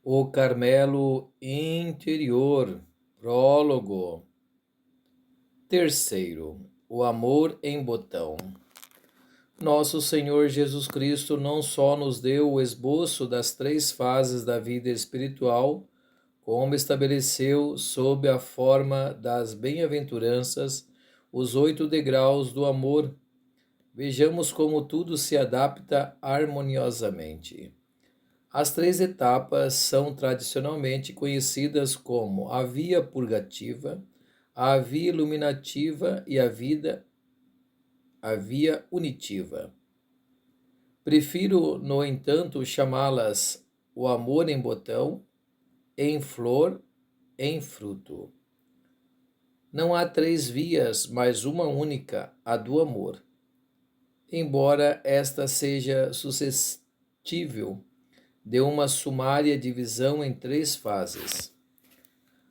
O Carmelo Interior, prólogo. Terceiro, o amor em botão. Nosso Senhor Jesus Cristo não só nos deu o esboço das três fases da vida espiritual, como estabeleceu, sob a forma das bem-aventuranças, os 8 degraus do amor. Vejamos como tudo se adapta harmoniosamente. As três etapas são tradicionalmente conhecidas como a via purgativa, a via iluminativa e a via unitiva. Prefiro, no entanto, chamá-las o amor em botão, em flor, em fruto. Não há três vias, mas uma única, a do amor. Embora esta seja suscetível de uma sumária divisão em três fases.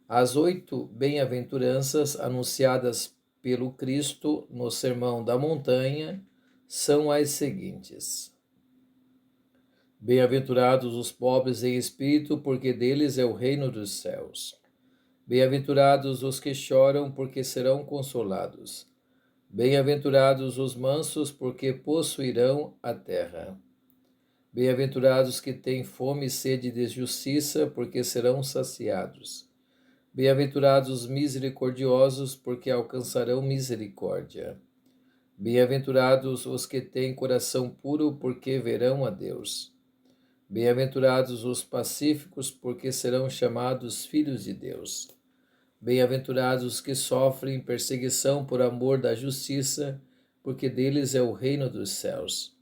As 8 bem-aventuranças anunciadas pelo Cristo no Sermão da Montanha são as seguintes: Bem-aventurados os pobres em espírito, porque deles é o reino dos céus. Bem-aventurados os que choram, porque serão consolados. Bem-aventurados os mansos, porque possuirão a terra. Bem-aventurados que têm fome e sede de justiça, porque serão saciados. Bem-aventurados os misericordiosos, porque alcançarão misericórdia. Bem-aventurados os que têm coração puro, porque verão a Deus. Bem-aventurados os pacíficos, porque serão chamados filhos de Deus. Bem-aventurados os que sofrem perseguição por amor da justiça, porque deles é o reino dos céus.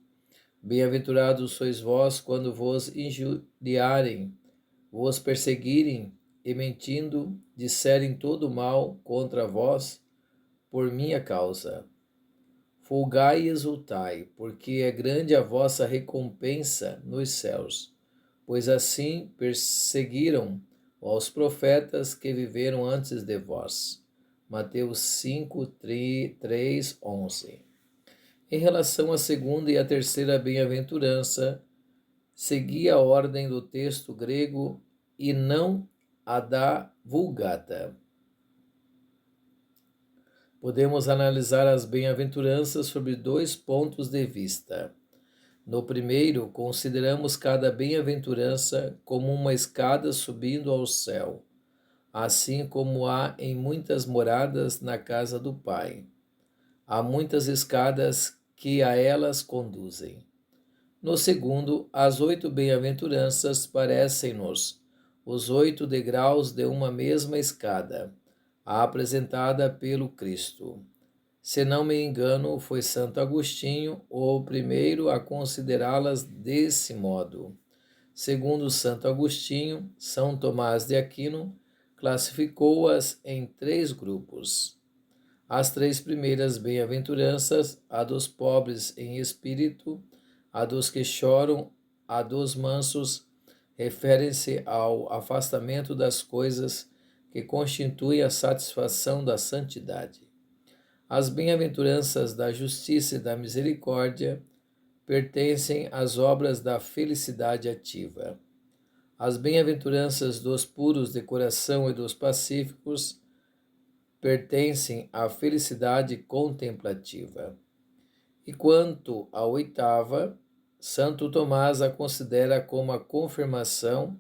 Bem-aventurados sois vós quando vos injuriarem, vos perseguirem e mentindo disserem todo mal contra vós por minha causa. Folgai e exultai, porque é grande a vossa recompensa nos céus, pois assim perseguiram aos profetas que viveram antes de vós. Mateus 5, 3, 11. Em relação à segunda e à terceira bem-aventurança, segui a ordem do texto grego e não a da Vulgata. Podemos analisar as bem-aventuranças sob 2 pontos de vista. No primeiro, consideramos cada bem-aventurança como uma escada subindo ao céu, assim como há em muitas moradas na casa do Pai. Há muitas escadas que a elas conduzem. No segundo, as 8 bem-aventuranças parecem-nos os 8 degraus de uma mesma escada, apresentada pelo Cristo. Se não me engano, foi Santo Agostinho o primeiro a considerá-las desse modo. Segundo Santo Agostinho, São Tomás de Aquino classificou-as em 3 grupos. As 3 primeiras bem-aventuranças, a dos pobres em espírito, a dos que choram, a dos mansos, referem-se ao afastamento das coisas que constituem a satisfação da santidade. As bem-aventuranças da justiça e da misericórdia pertencem às obras da felicidade ativa. As bem-aventuranças dos puros de coração e dos pacíficos pertencem à felicidade contemplativa. E quanto à oitava, Santo Tomás a considera como a confirmação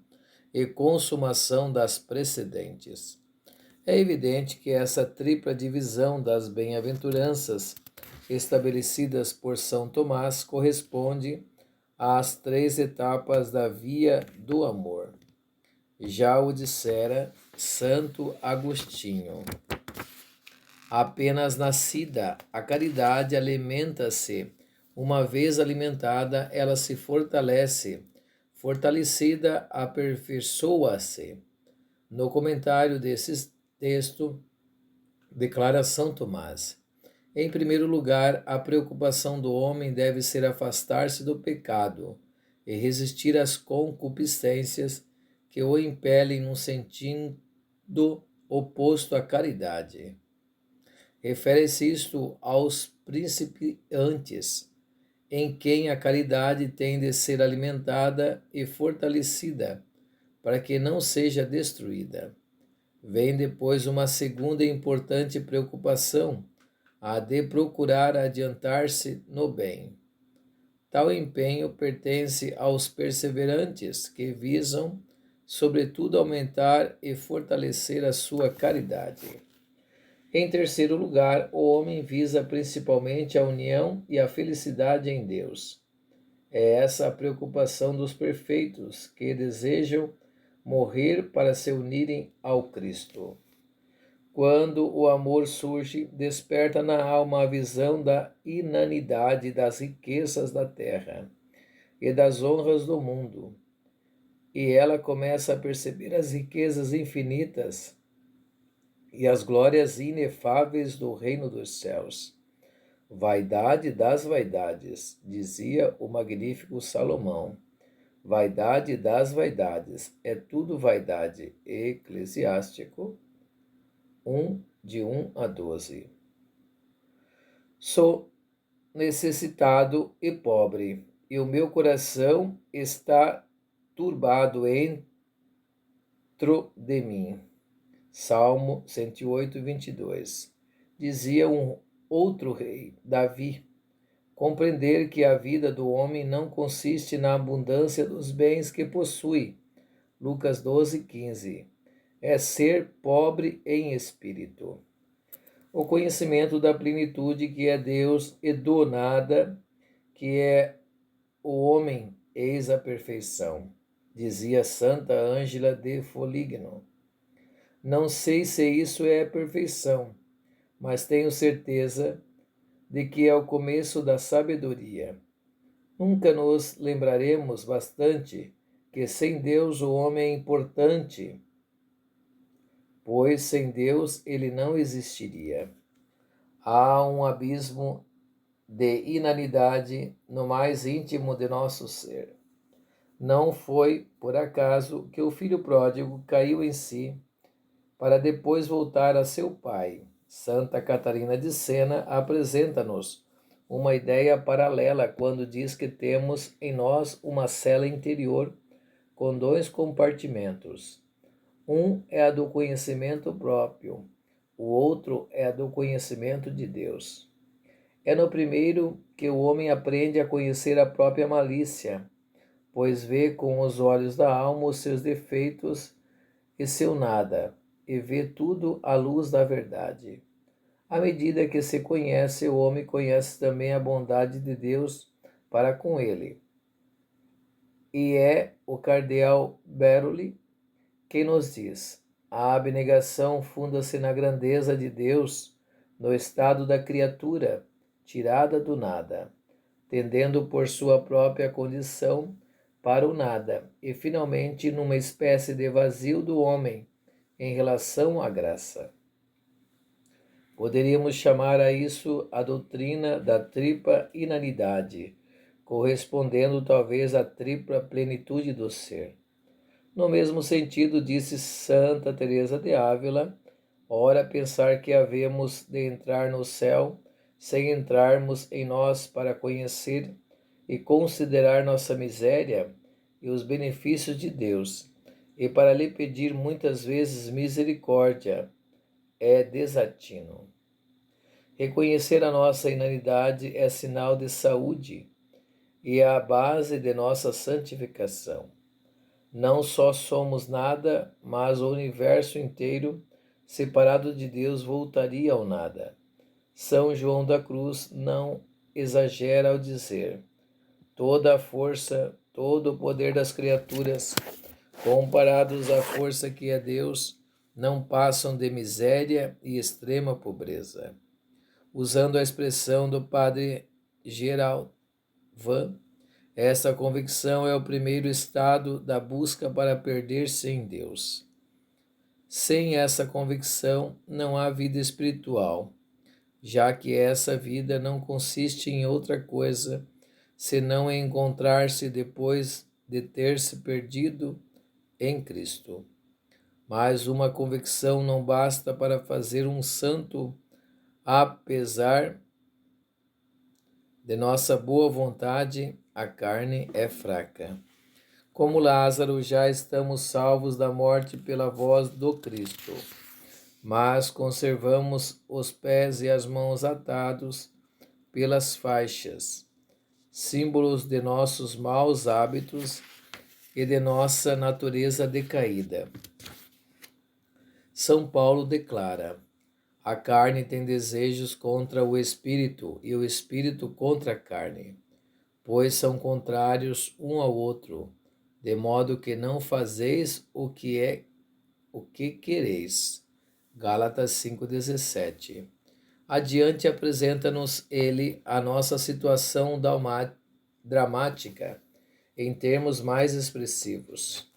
e consumação das precedentes. É evidente que essa tripla divisão das bem-aventuranças estabelecidas por São Tomás corresponde às 3 etapas da via do amor. Já o dissera Santo Agostinho. Apenas nascida, a caridade alimenta-se. Uma vez alimentada, ela se fortalece. Fortalecida, aperfeiçoa-se. No comentário desse texto, declara São Tomás: em primeiro lugar, a preocupação do homem deve ser afastar-se do pecado e resistir às concupiscências que o impelem num sentido oposto à caridade. Refere-se isto aos principiantes, em quem a caridade tem de ser alimentada e fortalecida para que não seja destruída. Vem depois uma segunda e importante preocupação, a de procurar adiantar-se no bem. Tal empenho pertence aos perseverantes que visam, sobretudo, aumentar e fortalecer a sua caridade. Em terceiro lugar, o homem visa principalmente a união e a felicidade em Deus. É essa a preocupação dos perfeitos, que desejam morrer para se unirem ao Cristo. Quando o amor surge, desperta na alma a visão da inanidade das riquezas da terra e das honras do mundo, e ela começa a perceber as riquezas infinitas e as glórias inefáveis do reino dos céus. Vaidade das vaidades, dizia o magnífico Salomão. Vaidade das vaidades, é tudo vaidade. Eclesiástico 1, de 1 a 12. Sou necessitado e pobre, e o meu coração está turbado dentro de mim. Salmo 108, 22. Dizia um outro rei, Davi, compreender que a vida do homem não consiste na abundância dos bens que possui. Lucas 12, 15. É ser pobre em espírito. O conhecimento da plenitude que é Deus e do nada que é o homem, eis a perfeição, dizia Santa Ângela de Foligno. Não sei se isso é perfeição, mas tenho certeza de que é o começo da sabedoria. Nunca nos lembraremos bastante que sem Deus o homem é importante, pois sem Deus ele não existiria. Há um abismo de inanidade no mais íntimo de nosso ser. Não foi por acaso que o filho pródigo caiu em si para depois voltar a seu pai. Santa Catarina de Sena apresenta-nos uma ideia paralela quando diz que temos em nós uma cela interior com dois compartimentos. Um é a do conhecimento próprio, o outro é a do conhecimento de Deus. É no primeiro que o homem aprende a conhecer a própria malícia, pois vê com os olhos da alma os seus defeitos e seu nada, e vê tudo à luz da verdade. À medida que se conhece, o homem conhece também a bondade de Deus para com ele. E é o cardeal Beroli quem nos diz: a abnegação funda-se na grandeza de Deus, no estado da criatura, tirada do nada, tendendo por sua própria condição para o nada, e finalmente numa espécie de vazio do homem em relação à graça. Poderíamos chamar a isso a doutrina da tripla inanidade, correspondendo talvez à tripla plenitude do ser. No mesmo sentido, disse Santa Teresa de Ávila, ora pensar que havemos de entrar no céu sem entrarmos em nós para conhecer e considerar nossa miséria e os benefícios de Deus, e para lhe pedir muitas vezes misericórdia, é desatino. Reconhecer a nossa inanidade é sinal de saúde e é a base de nossa santificação. Não só somos nada, mas o universo inteiro, separado de Deus, voltaria ao nada. São João da Cruz não exagera ao dizer: toda a força, todo o poder das criaturas, comparados à força que é Deus, não passam de miséria e extrema pobreza. Usando a expressão do padre Gerald Van, essa convicção é o primeiro estado da busca para perder-se em Deus. Sem essa convicção, não há vida espiritual, já que essa vida não consiste em outra coisa senão em encontrar-se depois de ter se perdido em Cristo. Mas uma convicção não basta para fazer um santo, apesar de nossa boa vontade, a carne é fraca. Como Lázaro, já estamos salvos da morte pela voz do Cristo, mas conservamos os pés e as mãos atados pelas faixas, símbolos de nossos maus hábitos e de nossa natureza decaída. São Paulo declara: a carne tem desejos contra o espírito e o espírito contra a carne, pois são contrários um ao outro, de modo que não fazeis o que quereis. Gálatas 5,17. Adiante apresenta-nos ele a nossa situação dramática em termos mais expressivos.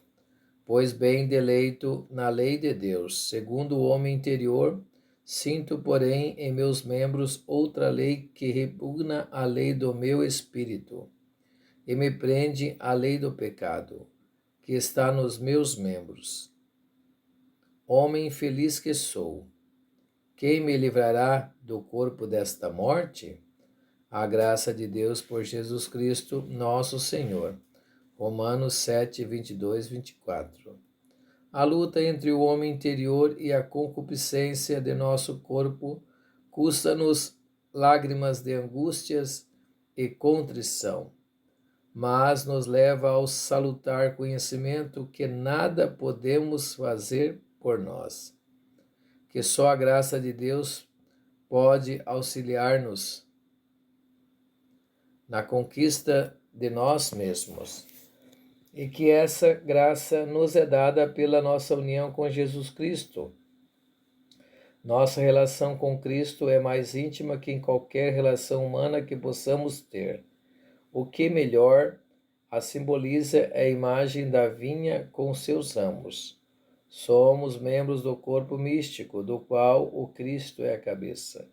Pois bem, deleito na lei de Deus, segundo o homem interior, sinto, porém, em meus membros outra lei que repugna a lei do meu espírito e me prende à lei do pecado, que está nos meus membros. Homem infeliz que sou, quem me livrará do corpo desta morte? A graça de Deus por Jesus Cristo, nosso Senhor. Romanos 7, 22, 24. A luta entre o homem interior e a concupiscência de nosso corpo custa-nos lágrimas de angústias e contrição, mas nos leva ao salutar conhecimento que nada podemos fazer por nós, que só a graça de Deus pode auxiliar-nos na conquista de nós mesmos, e que essa graça nos é dada pela nossa união com Jesus Cristo. Nossa relação com Cristo é mais íntima que em qualquer relação humana que possamos ter. O que melhor a simboliza é a imagem da vinha com seus ramos. Somos membros do corpo místico, do qual o Cristo é a cabeça.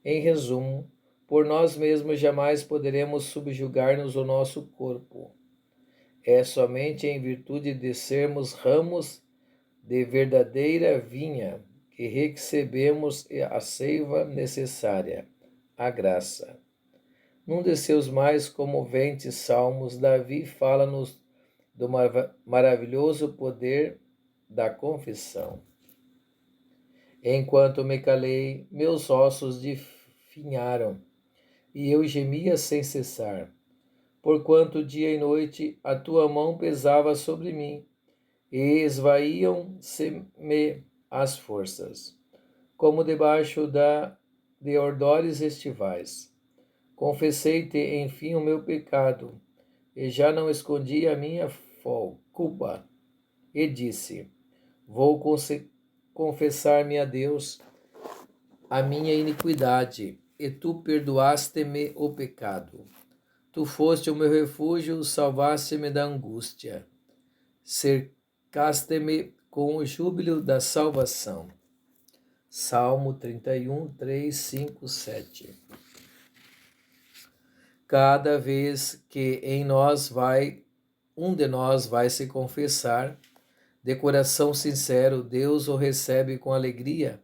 Em resumo, por nós mesmos jamais poderemos subjugar-nos o nosso corpo. É somente em virtude de sermos ramos de verdadeira vinha que recebemos a seiva necessária, a graça. Num de seus mais comoventes salmos, Davi fala-nos do maravilhoso poder da confissão. Enquanto me calei, meus ossos definharam, e eu gemia sem cessar, porquanto dia e noite a tua mão pesava sobre mim, e esvaíam-se-me as forças, como debaixo de ardores estivais. Confessei-te, enfim, o meu pecado, e já não escondi a minha culpa, e disse: vou confessar-me a Deus a minha iniquidade, e tu perdoaste-me o pecado. Tu foste o meu refúgio, salvaste-me da angústia. Cercaste-me com o júbilo da salvação. Salmo 31, 3, 5, 7. Cada vez que um de nós vai se confessar, de coração sincero, Deus o recebe com alegria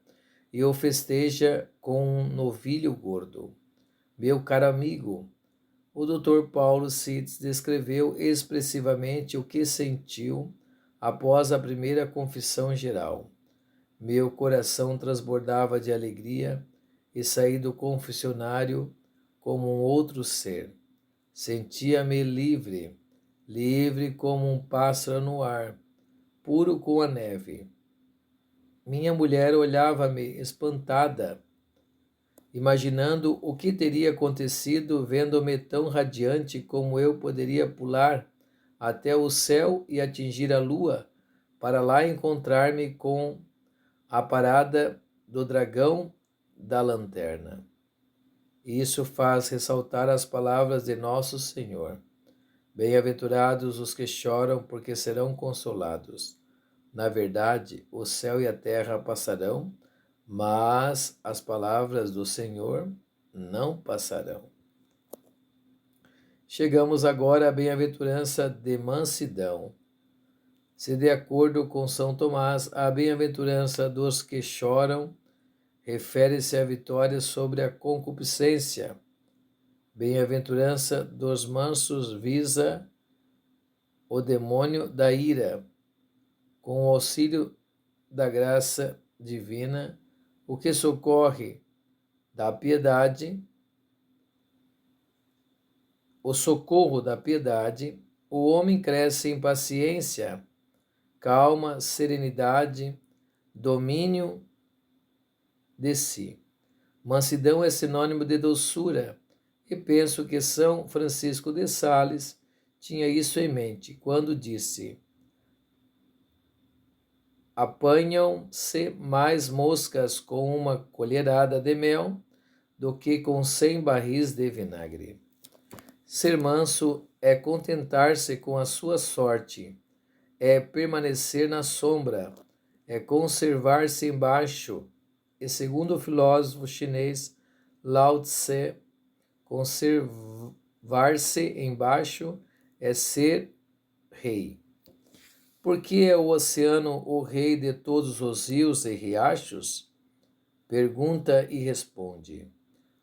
e o festeja com um novilho gordo. Meu caro amigo, o Dr. Paulo Sides descreveu expressivamente o que sentiu após a primeira confissão geral. Meu coração transbordava de alegria e saí do confessionário como um outro ser. Sentia-me livre, livre como um pássaro no ar, puro como a neve. Minha mulher olhava-me espantada, imaginando o que teria acontecido vendo-me tão radiante como eu poderia pular até o céu e atingir a lua, para lá encontrar-me com a parada do dragão da lanterna. Isso faz ressaltar as palavras de nosso Senhor. Bem-aventurados os que choram, porque serão consolados. Na verdade, o céu e a terra passarão, mas as palavras do Senhor não passarão. Chegamos agora à bem-aventurança de mansidão. Se de acordo com São Tomás, a bem-aventurança dos que choram refere-se à vitória sobre a concupiscência. Bem-aventurança dos mansos visa o demônio da ira, com o auxílio da graça divina, o que socorre da piedade, o socorro da piedade, o homem cresce em paciência, calma, serenidade, domínio de si. Mansidão é sinônimo de doçura, e penso que São Francisco de Sales tinha isso em mente quando disse: apanham-se mais moscas com uma colherada de mel do que com 100 barris de vinagre. Ser manso é contentar-se com a sua sorte, é permanecer na sombra, é conservar-se embaixo. E segundo o filósofo chinês Lao Tse, conservar-se embaixo é ser rei. Por que é o oceano o rei de todos os rios e riachos? Pergunta e responde.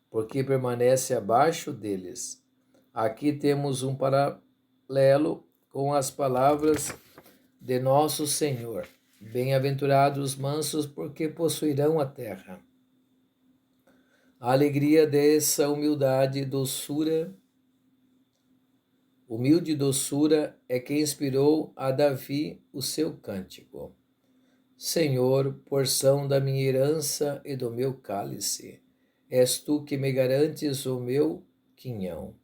Porque permanece abaixo deles. Aqui temos um paralelo com as palavras de nosso Senhor. Bem-aventurados os mansos, porque possuirão a terra. A alegria dessa humildade e doçura, humilde doçura, é que inspirou a Davi o seu cântico. Senhor, porção da minha herança e do meu cálice, és tu que me garantes o meu quinhão.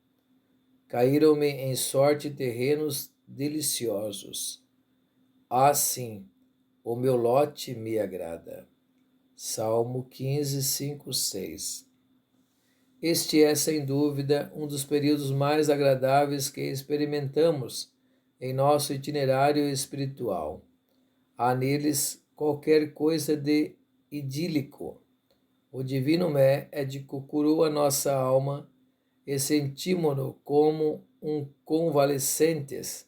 Caíram-me em sorte terrenos deliciosos. Assim, o meu lote me agrada. Salmo 15, 5, 6. Este é, sem dúvida, um dos períodos mais agradáveis que experimentamos em nosso itinerário espiritual. Há neles qualquer coisa de idílico. O divino médico curou a nossa alma e sentimos-nos como um convalescentes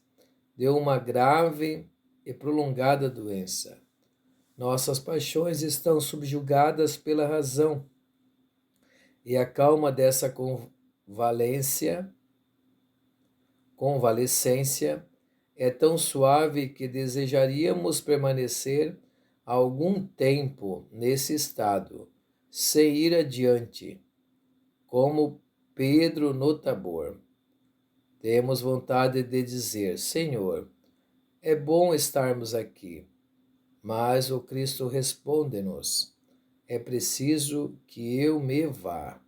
de uma grave e prolongada doença. Nossas paixões estão subjugadas pela razão, e a calma dessa convalescência é tão suave que desejaríamos permanecer algum tempo nesse estado, sem ir adiante, como Pedro no Tabor. Temos vontade de dizer: Senhor, é bom estarmos aqui, mas o Cristo responde-nos: é preciso que eu me vá.